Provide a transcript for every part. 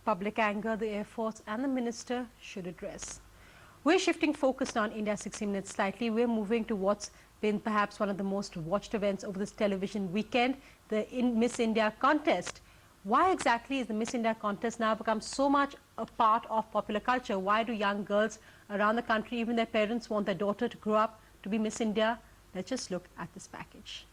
public anger the Air Force and the Minister should address. We're shifting focus now on India 60 Minutes slightly. We're moving to what's been perhaps one of the most watched events over this television weekend, the Miss India contest. Why exactly is the Miss India contest now become so much a part of popular culture? Why do young girls around the country, even their parents, want their daughter to grow up to be Miss India? Let's just look at this package.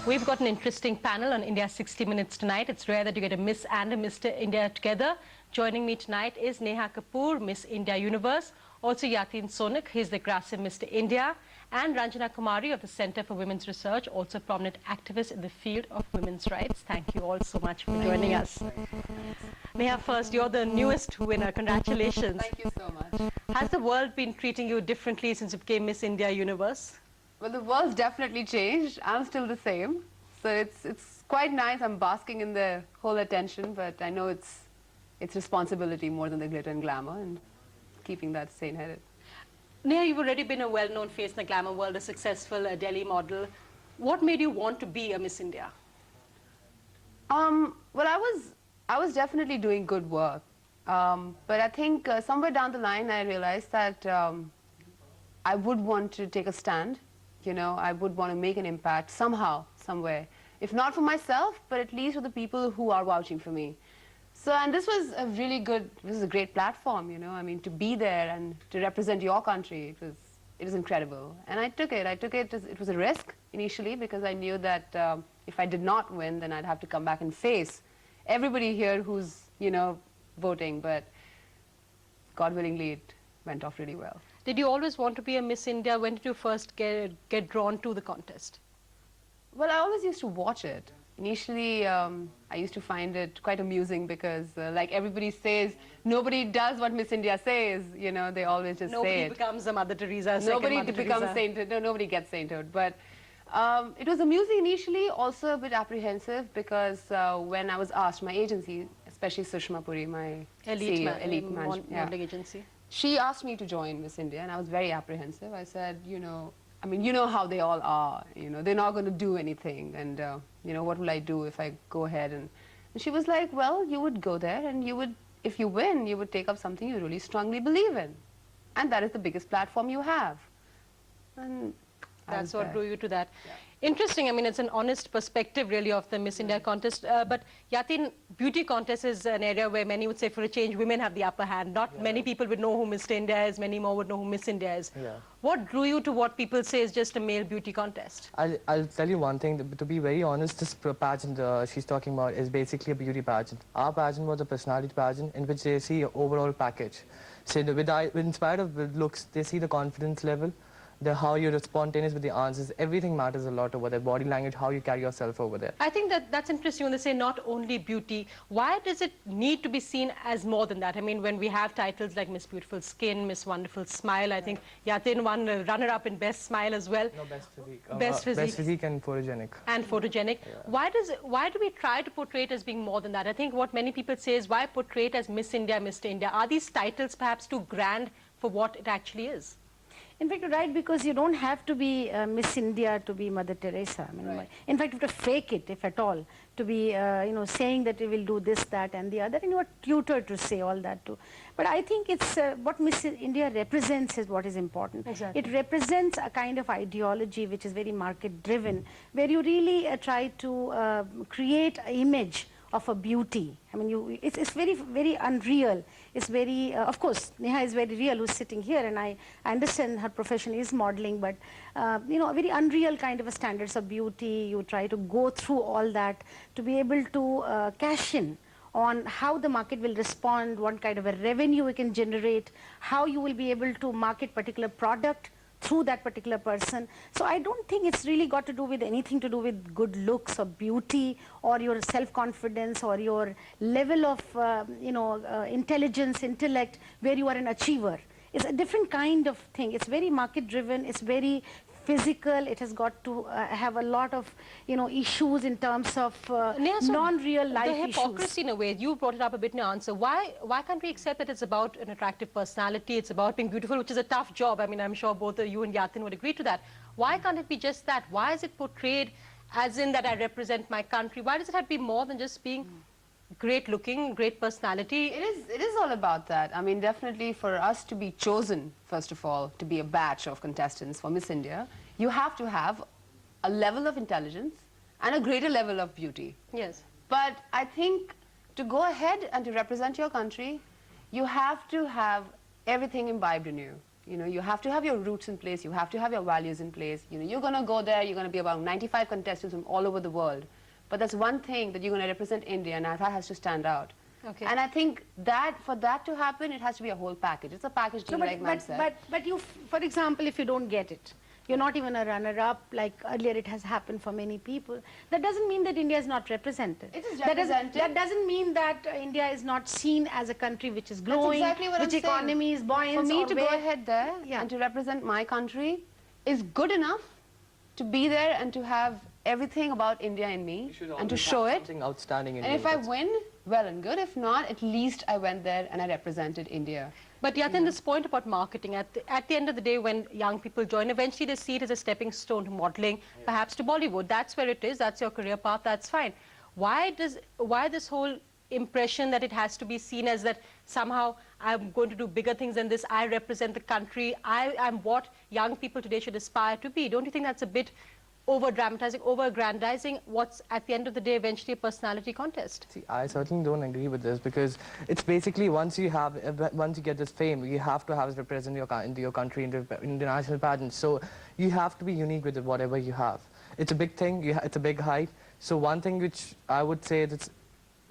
We've got an interesting panel on India 60 Minutes tonight. It's rare that you get a Miss and a Mr. India together. Joining me tonight is Neha Kapoor, Miss India Universe. Also Yatin Sonak, he's the aggressive Mr. India. And Ranjana Kumari of the Center for Women's Research, also a prominent activist in the field of women's rights. Thank you all so much for joining us. Neha, first, you're the newest winner. Congratulations. Thank you so much. Has the world been treating you differently since you became Miss India Universe? Well, the world's definitely changed. I'm still the same. So it's quite nice. I'm basking in the whole attention, but I know it's responsibility more than the glitter and glamour, and keeping that sane-headed. Neha, you've already been a well-known face in the glamour world, a successful Delhi model. What made you want to be a Miss India? Well, I was definitely doing good work, but I think somewhere down the line I realized that I would want to take a stand. You know, I would want to make an impact somehow, somewhere. If not for myself, but at least for the people who are vouching for me. So, and this was a really good, this is a great platform, you know. I mean, to be there and to represent your country, it was incredible. And I took it. It was a risk initially because I knew that if I did not win, then I'd have to come back and face everybody here who's, you know, voting. But God willingly, it went off really well. Did you always want to be a Miss India? When did you first get drawn to the contest? Well, I always used to watch it. Initially, I used to find it quite amusing because, like everybody says, nobody does what Miss India says. You know, they always just say it. Nobody becomes a Mother Teresa. Nobody becomes sainthood. No, nobody gets sainthood. But it was amusing initially, also a bit apprehensive because when I was asked, my agency, especially Sushma Puri, my elite modeling agency, she asked me to join Miss India, and I was very apprehensive. I said, you know, I mean, you know how they all are. You know, they're not going to do anything, and you know, what will I do if I go ahead? And she was like, well, you would go there, and you would, if you win, you would take up something you really strongly believe in, and that is the biggest platform you have. And that's what drew you to that. Yeah. Interesting. I mean, it's an honest perspective, really, of the Miss India contest. But Yatin, beauty contest is an area where many would say, for a change, women have the upper hand. Not many people would know who Miss India is. Many more would know who Miss India is. Yeah. What drew you to what people say is just a male beauty contest? I'll tell you one thing. To be very honest, this pageant she's talking about is basically a beauty pageant. Our pageant was a personality pageant in which they see an overall package. So in spite of the looks, they see the confidence level, how you're spontaneous with the answers. Everything matters a lot over there. Body language, how you carry yourself over there. I think that's interesting when they say not only beauty. Why does it need to be seen as more than that? I mean, when we have titles like Miss Beautiful Skin, Miss Wonderful Smile, I think Yatin won runner-up in Best Smile as well. No, Best Physique. Best Physique. Best Physique and Photogenic. And Photogenic. Yeah. Why do we try to portray it as being more than that? I think what many people say is, why portray it as Miss India, Mr. India? Are these titles perhaps too grand for what it actually is? In fact, you're right, because you don't have to be Miss India to be Mother Teresa. I mean, in fact, you have to fake it, if at all, to be, you know, saying that you will do this, that, and the other, and you are tutored to say all that too. But I think it's what Miss India represents is what is important. Exactly. It represents a kind of ideology which is very market-driven, where you really try to create an image of a beauty. I mean, it's very, very unreal. It's very, of course, Neha is very real, who's sitting here, and I understand her profession is modeling, but, you know, a very unreal kind of a standards of beauty. You try to go through all that to be able to cash in on how the market will respond, what kind of a revenue we can generate, how you will be able to market particular product through that particular person. So I don't think it's really got to do with anything to do with good looks or beauty or your self-confidence or your level of intelligence, intellect, where you are an achiever. It's a different kind of thing. It's very market driven, it's very physical, it has got to have a lot of issues in terms of Neha, so non-real life the hypocrisy issues. in a way, you brought it up a bit in your answer. Why can't we accept that it's about an attractive personality, it's about being beautiful, which is a tough job. I mean, I'm sure both you and Yatin would agree to that. Why can't it be just that? Why is it portrayed as in that I represent my country? Why does it have to be more than just being great looking, great personality? It is all about that. I mean, definitely for us to be chosen, first of all, to be a batch of contestants for Miss India, you have to have a level of intelligence and a greater level of beauty. Yes. But I think to go ahead and to represent your country, you have to have everything imbibed in you. You know, you have to have your roots in place, you have to have your values in place. You know, you're going to go there, you're going to be about 95 contestants from all over the world. But there's one thing that you're going to represent India, and that has to stand out. Okay. And I think that for that to happen, it has to be a whole package. It's a package deal, like Ma'am said. But you, for example, if you don't get it, you're not even a runner-up, like earlier it has happened for many people. That doesn't mean that India is not represented. It is represented. That doesn't mean that India is not seen as a country which is growing, exactly what which I'm saying. economy is buoyant. For me or to go ahead there and to represent my country is good enough to be there and to have everything about India in me and to show it. Something outstanding in And you, if I that's- win, well and good. If not, at least I went there and I represented India. But Yatin, this point about marketing, at the end of the day, when young people join, eventually they see it as a stepping stone to modeling, perhaps to Bollywood. That's where it is, that's your career path, that's fine. Why this whole impression that it has to be seen as that somehow I'm going to do bigger things than this, I represent the country, I'm what young people today should aspire to be? Don't you think that's a bit over-dramatizing, over-aggrandizing what's at the end of the day eventually a personality contest? See, I certainly don't agree with this because it's basically once you get this fame, you have to have it represent your country in the national pageants. So you have to be unique with whatever you have. It's a big thing. It's a big hype. So one thing which I would say that's,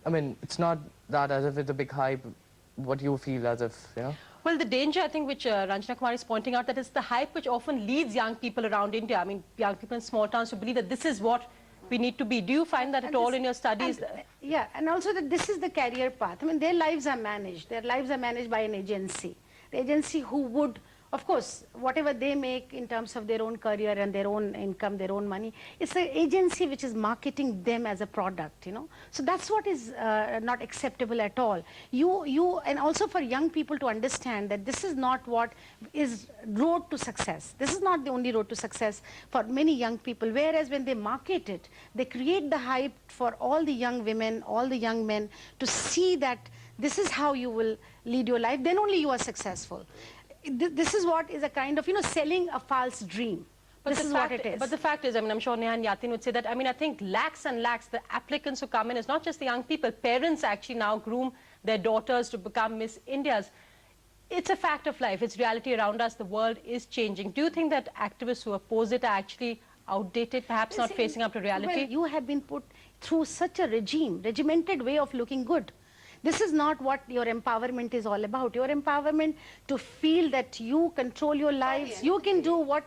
I mean, it's not that as if it's a big hype. What you feel as if, you know. Well, the danger, I think, which Ranjana Kumari is pointing out, that it's the hype which often leads young people around India. I mean, young people in small towns to believe that this is what we need to be. Do you find that at all in your studies? Yeah, and also that this is the career path. I mean, their lives are managed. Their lives are managed by an agency. The agency who would, of course, whatever they make in terms of their own career and their own income, their own money, it's an agency which is marketing them as a product, you know. So that's what is not acceptable at all. And also for young people to understand that this is not what is road to success. This is not the only road to success for many young people. Whereas when they market it, they create the hype for all the young women, all the young men to see that this is how you will lead your life, then only you are successful. This is what is a kind of, selling a false dream. But this is what it is. But the fact is, I mean, I'm sure Neha and Yatin would say that, I mean, I think lakhs and lakhs, the applicants who come in, is not just the young people. Parents actually now groom their daughters to become Miss Indias. It's a fact of life. It's reality around us. The world is changing. Do you think that activists who oppose it are actually outdated, perhaps not facing up to reality? Well, you have been put through such a regimented way of looking good. This is not what your empowerment is all about. Your empowerment to feel that you control your lives, you can do what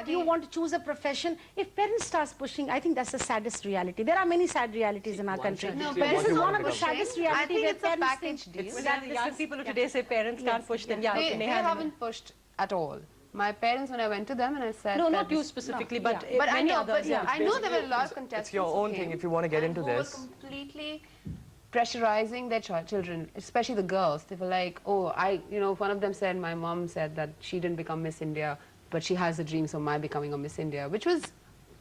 you want to choose a profession. If parents start pushing, I think that's the saddest reality. There are many sad realities in our country. No, but this is one of the pushing. saddest I realities think where it's a parents package think deal. Well, the young people who today say parents can't push, then yeah, They Neha and- haven't pushed at all. My parents, when I went to them and I said... No, that not you this- specifically, No, but yeah. But I many know, others. but I know there were a lot of It's contestants your own who thing came if you want to get and into who this. were completely pressurizing their children, especially the girls. They were like, oh, one of them said, my mom said that she didn't become Miss India, but she has the dreams of my becoming a Miss India, which was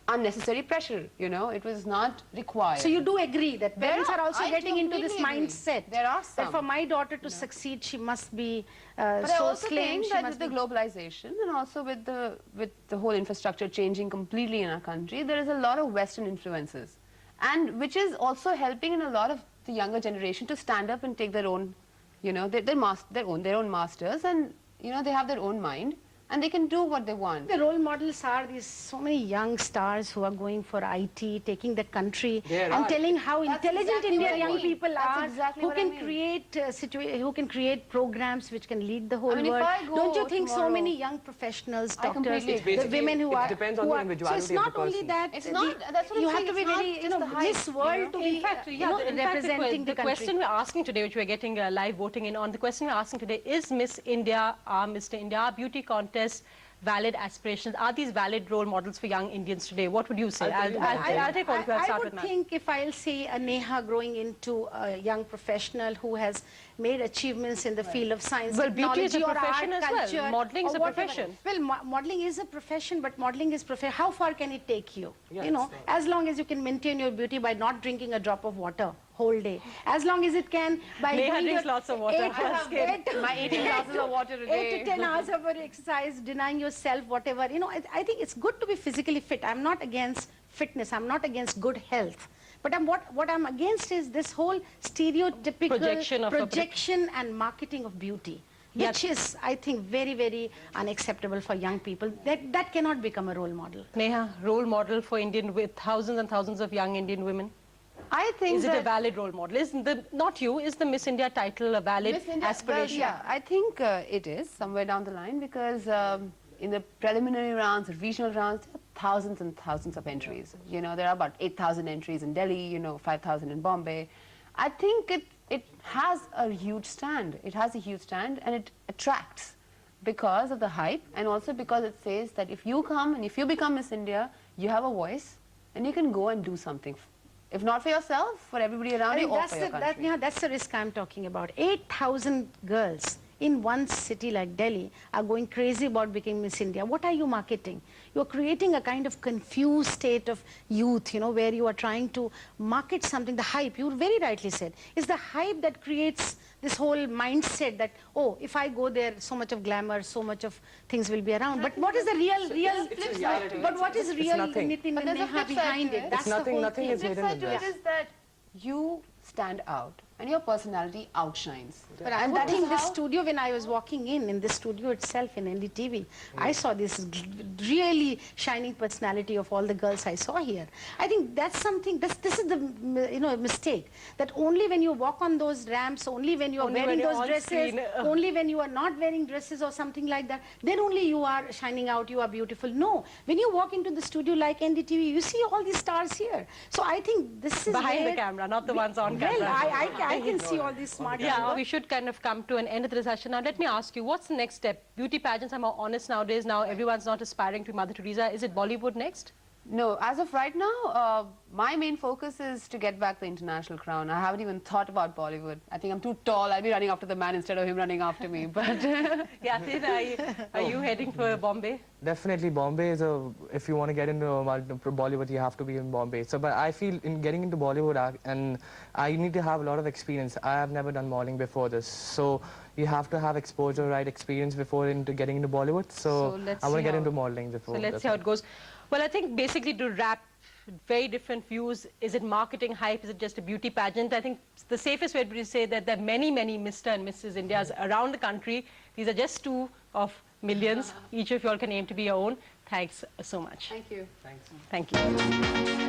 unnecessary pressure, it was not required. So you do agree that parents are also I getting into this completely agree. mindset. There are That some. for my daughter to succeed, she must be But I so also slim, think she that must with the be... globalization and also with the whole infrastructure changing completely in our country, there is a lot of Western influences, and which is also helping in a lot of the younger generation to stand up and take their own, their own masters, and they have their own mind, and they can do what they want. The role models are these so many young stars who are going for IT, taking the country and telling how That's intelligent exactly Indian what I young mean. people That's are, exactly who what I can mean. create who can create programs which can lead the whole mean, if world. I go Don't you think so tomorrow- many young professionals, I doctors, completely agree. the women who It are depends on who the are, so individuality it's of not the only person. that It's not- that's what I'm you have saying, to be it's not very, just the hype, Miss World to In be fact, representing the the country. question we're asking today, which we're getting live voting in on, the question we're asking today is Miss India, Mr. India, our beauty contest valid aspirations? Are these valid role models for young Indians today? What would you say? I'll tell you one thing. I'll take all. I'll I start would with Matt. think if I'll see a Neha growing into a young professional who has made achievements in the field of science, Well, beauty is a technology or profession art, as well. culture, Modeling is or a whatever. profession. Well, modeling is a profession, but modeling is profession. How far can it take you? You know, as long as you can maintain your beauty by not drinking a drop of water whole day, as long as it can by Neha doing drinks your lots of water. eight- I have my 18 glasses of water a 8 day. to 10 hours of exercise, denying yourself whatever. You know, I think it's good to be physically fit. I'm not against fitness. I'm not against good health. But what I'm against is this whole stereotypical Projection and marketing of beauty, Yeah. which is, I think, very, very unacceptable for young people. That cannot become a role model. Neha, role model for Indian, with thousands and thousands of young Indian women. I think Is it a that valid role model? Not you, is the Miss India title a valid Miss India, aspiration? well, yeah, I think it is somewhere down the line because in the preliminary rounds, the regional rounds, there are thousands and thousands of entries. You know, there are about 8,000 entries in Delhi, you know, 5,000 in Bombay. I think it has a huge stand. It has a huge stand and it attracts because of the hype and also because it says that if you come and if you become Miss India, you have a voice and you can go and do something. If not for yourself, for everybody around you or for your country. That's the risk I'm talking about. 8,000 girls in one city like Delhi are going crazy about becoming Miss India. What are you marketing? You're creating a kind of confused state of youth, you know, where you are trying to market something. The hype, you very rightly said, is the hype that creates this whole mindset that, oh, if I go there, so much of glamour, so much of things will be around. But what is the but what is real nothing. Nitin But and there's a Neha flip side behind to it? it. That's It's the nothing- whole nothing thing. is The flip hidden side in to it this. is that you stand out and your personality outshines. But I would think this studio, when I was walking in this studio itself in NDTV, I saw this really shining personality of all the girls I saw here. I think that's something, this is the mistake, that only when you walk on those ramps, only when you are Only wearing when you're those on dresses, screen. only when you are not wearing dresses or something like that, then only you are shining out, you are beautiful. No, when you walk into the studio like NDTV, you see all these stars here. So I think this is Behind the where camera, not the ones on camera. Well, I can see all these smart Yeah, young we should kind of come to an end of the session. Now, let me ask you, what's the next step? Beauty pageants are more honest nowadays. Now, everyone's not aspiring to Mother Teresa. Is it Bollywood next? No, as of right now, my main focus is to get back the international crown. I haven't even thought about Bollywood. I think I'm too tall. I'll be running after the man instead of him running after me. But Yatin, are you heading for Bombay? Definitely, Bombay is if you want to get into Bollywood, you have to be in Bombay. So, but I feel in getting into Bollywood, and I need to have a lot of experience. I have never done modeling before this. So, you have to have exposure, right, experience before into getting into Bollywood. So let's I want see to get how- into modeling before. So let's see how it goes. Well, I think basically to wrap, very different views. Is it marketing hype? Is it just a beauty pageant? I think the safest way to say that there are many, many Mr. and Mrs. Indias around the country. These are just 2 of millions. Each of you all can aim to be your own. Thanks so much. thank you. Thanks. Thank you.